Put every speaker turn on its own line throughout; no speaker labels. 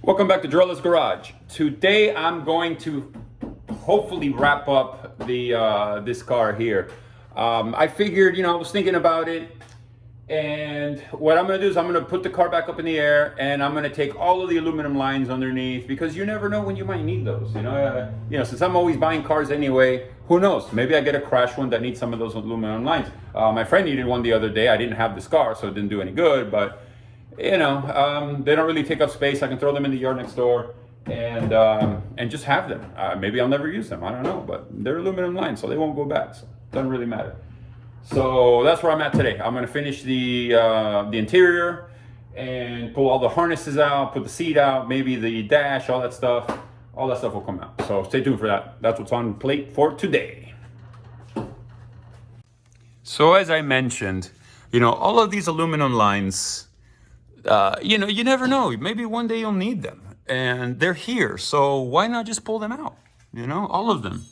Welcome back to Drill's Garage. Today I'm going to hopefully wrap up the this car here. I figured, I was thinking about it, and what I'm gonna do is I'm gonna put the car back up in the air, and I'm gonna take all of the aluminum lines underneath, because you never know when you might need those. Since I'm always buying cars anyway, who knows? Maybe I get a crash one that needs some of those aluminum lines. My friend needed one the other day. I didn't have this car, so it didn't do any good, but they don't really take up space. I can throw them in the yard next door and just have them. Maybe I'll never use them. I don't know, but they're aluminum lines, so they won't go bad. So it doesn't really matter. So that's where I'm at today. I'm gonna finish the interior and pull all the harnesses out, put the seat out, maybe the dash, all that stuff. All that stuff will come out. So stay tuned for that. That's what's on plate for today. So as I mentioned, all of these aluminum lines, you never know. Maybe one day you'll need them, and they're here. So why not just pull them out? All of them.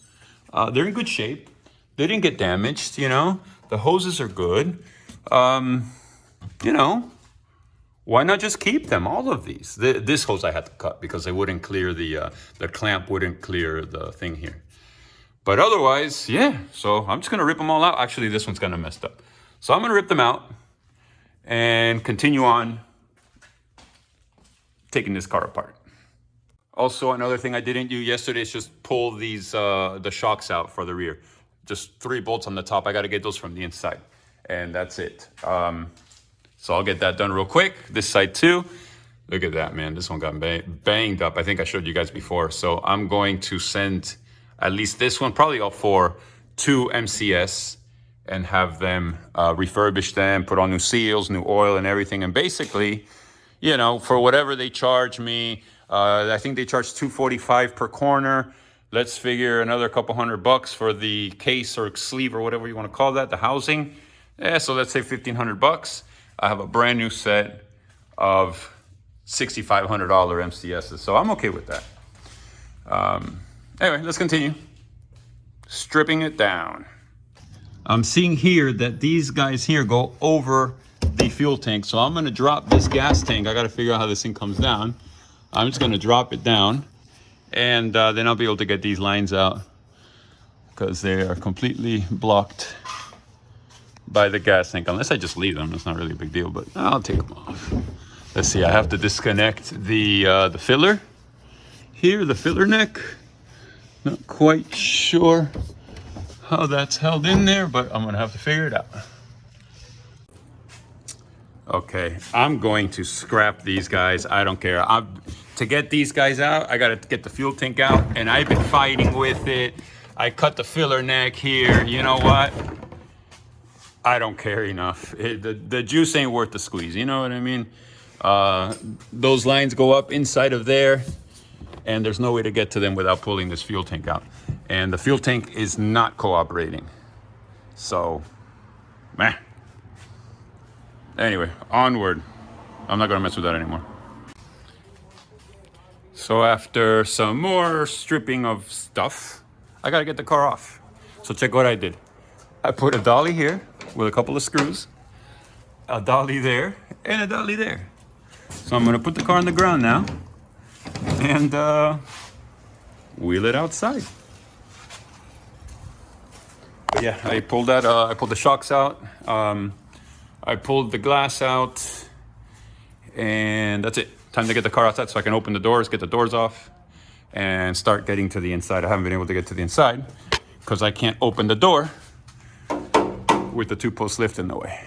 They're in good shape. They didn't get damaged. The hoses are good. Why not just keep them? All of these. This hose I had to cut because they wouldn't clear the clamp wouldn't clear the thing here. But otherwise, yeah. So I'm just gonna rip them all out. Actually, this one's kind of messed up. So I'm gonna rip them out and continue on taking this car apart. Also, another thing I didn't do yesterday is just pull these the shocks out for the rear. Just 3 bolts on the top. I got to get those from the inside, and that's it. So I'll get that done real quick. This side too. Look at that, man. This one got banged up. I think I showed you guys before. So I'm going to send at least this one, probably all 4, to MCS and have them refurbish them, put on new seals, new oil, and everything. And basically, for whatever they charge me, I think they charge $245 per corner. Let's figure another couple $100 for the case or sleeve or whatever you want to call that, the housing. Yeah, so let's say $1,500. I have a brand new set of $6,500 MCSs, so I'm okay with that. Anyway, let's continue stripping it down. I'm seeing here that these guys here go over the fuel tank, so I'm going to drop this gas tank. I got to figure out how this thing comes down. I'm just going to drop it down, and then I'll be able to get these lines out because they are completely blocked by the gas tank. Unless I just leave them, it's not really a big deal, but I'll take them off. Let's see, I have to disconnect the filler here, the filler neck. Not quite sure how that's held in there, but I'm going to have to figure it out. Okay, I'm going to scrap these guys. I don't care. To get these guys out, I got to get the fuel tank out, and I've been fighting with it. I cut the filler neck here. You know what? I don't care enough. The juice ain't worth the squeeze. You know what I mean? Those lines go up inside of there, and there's no way to get to them without pulling this fuel tank out. And the fuel tank is not cooperating. So, meh. Anyway, onward. I'm not gonna mess with that anymore. So after some more stripping of stuff, I gotta get the car off. So check what I did. I put a dolly here with a couple of screws, a dolly there, and a dolly there. So I'm gonna put the car on the ground now and wheel it outside. But yeah, I pulled the shocks out. I pulled the glass out, and that's it. Time to get the car outside so I can open the doors, get the doors off, and start getting to the inside. I haven't been able to get to the inside because I can't open the door with the 2-post lift in the way.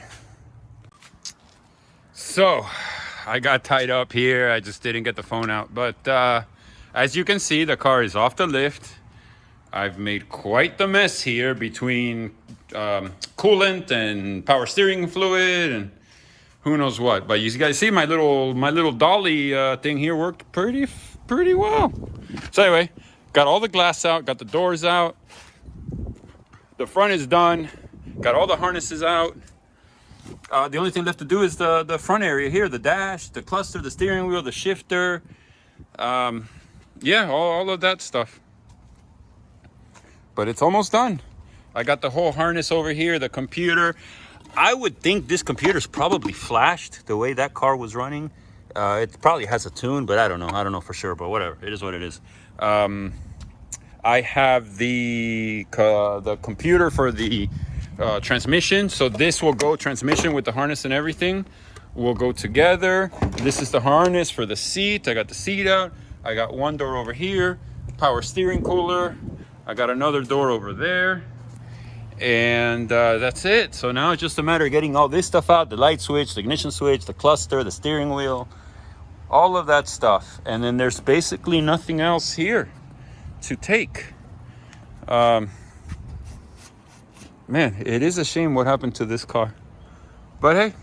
So I got tied up here. I just didn't get the phone out. But as you can see, the car is off the lift. I've made quite the mess here between coolant and power steering fluid and who knows what. But you guys see my little dolly thing here worked pretty well. So anyway, got all the glass out, got the doors out. The front is done. Got all the harnesses out. The only thing left to do is the front area here, the dash, the cluster, the steering wheel, the shifter. Yeah, all of that stuff. But it's almost done. I got the whole harness over here, the computer. I would think this computer's probably flashed the way that car was running. It probably has a tune, but I don't know. I don't know for sure, but whatever. It is what it is. I have the computer for the transmission. So this will go, transmission with the harness and everything will go together. This is the harness for the seat. I got the seat out. I got one door over here, power steering cooler. I got another door over there. And that's it. So now it's just a matter of getting all this stuff out, the light switch, the ignition switch, the cluster, the steering wheel, all of that stuff. And then there's basically nothing else here to take. Man, it is a shame what happened to this car. But hey,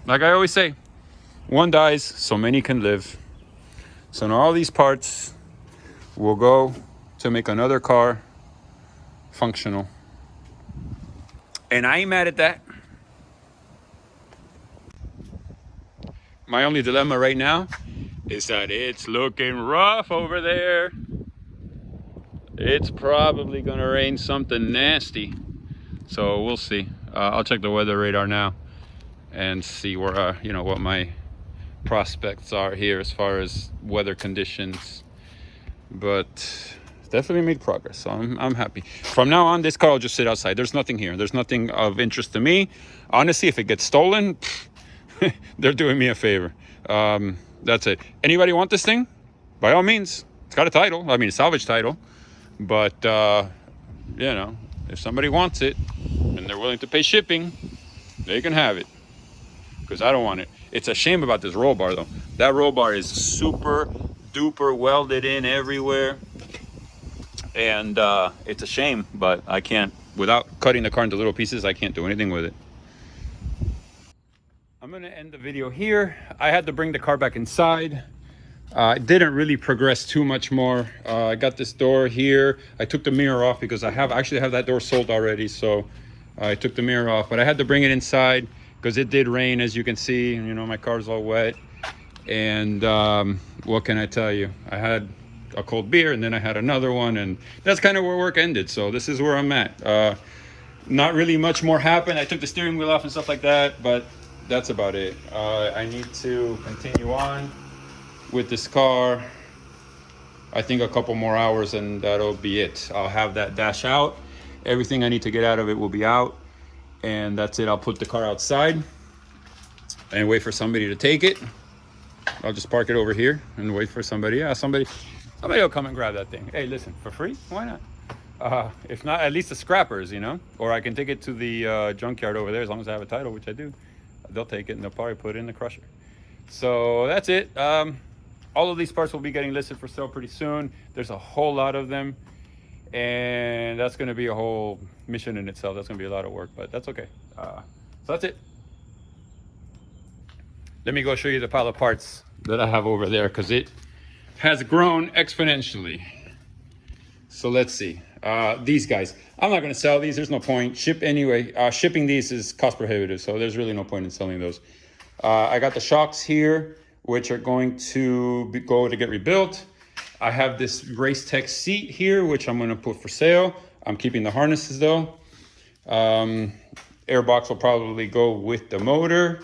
like I always say, one dies so many can live. So now all these parts will go to make another car functional. And I ain't mad at that. My only dilemma right now is that it's looking rough over there. It's probably gonna rain something nasty. So we'll see. I'll check the weather radar now and see where, you know, what my prospects are here as far as weather conditions. But definitely made progress, so I'm happy. From now on, this car will just sit outside. There's nothing here. There's nothing of interest to me. Honestly, if it gets stolen, they're doing me a favor. That's it. Anybody want this thing? By all means. It's got a title. I mean, a salvage title. But, you know, if somebody wants it and they're willing to pay shipping, they can have it. Because I don't want it. It's a shame about this roll bar, though. That roll bar is super duper welded in everywhere. And it's a shame, but I can't, without cutting the car into little pieces, I can't do anything with it. I'm gonna end the video here. I had to bring the car back inside. It didn't really progress too much more. I got this door here. I took the mirror off because I actually have that door sold already, so I took the mirror off. But I had to bring it inside because it did rain, as you can see. You know, my car's all wet. And what can I tell you? I had a cold beer and then I had another one, and that's kind of where work ended. So this is where I'm at. Not really much more happened. I took the steering wheel off and stuff like that, but that's about it. I need to continue on with this car. I think a couple more hours and that'll be it. I'll have that dash out. Everything I need to get out of it will be out, and that's it. I'll put the car outside and wait for somebody to take it. I'll just park it over here and wait for somebody. Yeah, somebody will come and grab that thing. Hey, listen, for free? Why not? If not, at least the scrappers, you know? Or I can take it to the junkyard over there, as long as I have a title, which I do. They'll take it and they'll probably put it in the crusher. So that's it. All of these parts will be getting listed for sale pretty soon. There's a whole lot of them. And that's going to be a whole mission in itself. That's going to be a lot of work, but that's okay. So that's it. Let me go show you the pile of parts that I have over there, because it has grown exponentially. So let's see. These guys, I'm not going to sell these. There's no point. Shipping these is cost prohibitive, so there's really no point in selling those. I got the shocks here, which are going to go to get rebuilt. I have this Race Tech seat here, which I'm going to put for sale. I'm keeping the harnesses though. Airbox will probably go with the motor.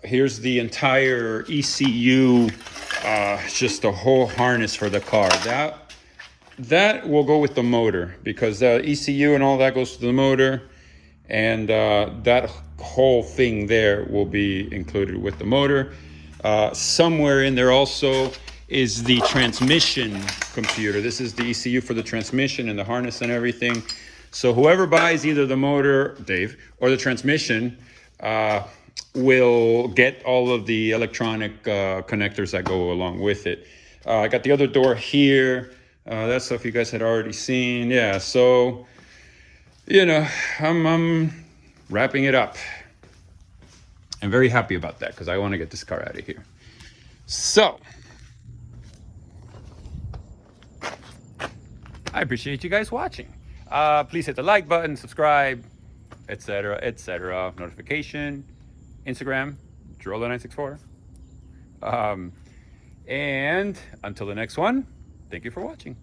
Here's the entire ECU, just the whole harness for the car. That will go with the motor, because the ECU and all that goes to the motor, and that whole thing there will be included with the motor. Somewhere in there also is the transmission computer. This is the ECU for the transmission and the harness and everything. So whoever buys either the motor, Dave, or the transmission, will get all of the electronic connectors that go along with it. I got the other door here. That stuff you guys had already seen. Yeah, so, you know, I'm wrapping it up. I'm very happy about that, because I want to get this car out of here. So, I appreciate you guys watching. Please hit the like button, subscribe, etc., etc. Notification, Instagram, Drola964. And until the next one, thank you for watching.